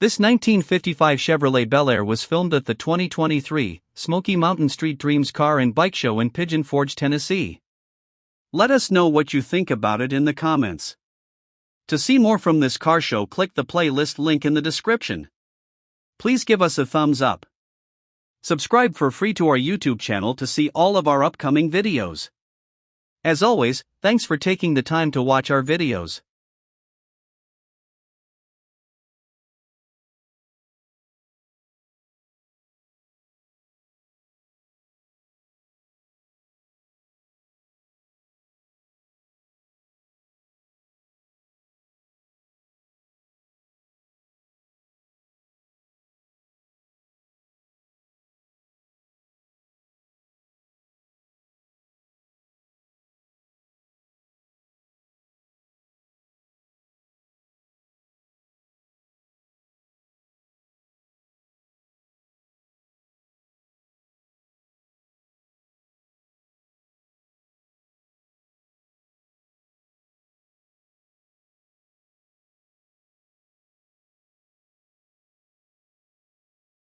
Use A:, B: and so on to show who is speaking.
A: This 1955 Chevrolet Bel Air was filmed at the 2023 Smokey Mountain Street Dreams Car and Bike Show in Pigeon Forge, Tennessee. Let us know what you think about it in the comments. To see more from this car show, click the playlist link in the description. Please give us a thumbs up. Subscribe for free to our YouTube channel to see all of our upcoming videos. As always, thanks for taking the time to watch our videos.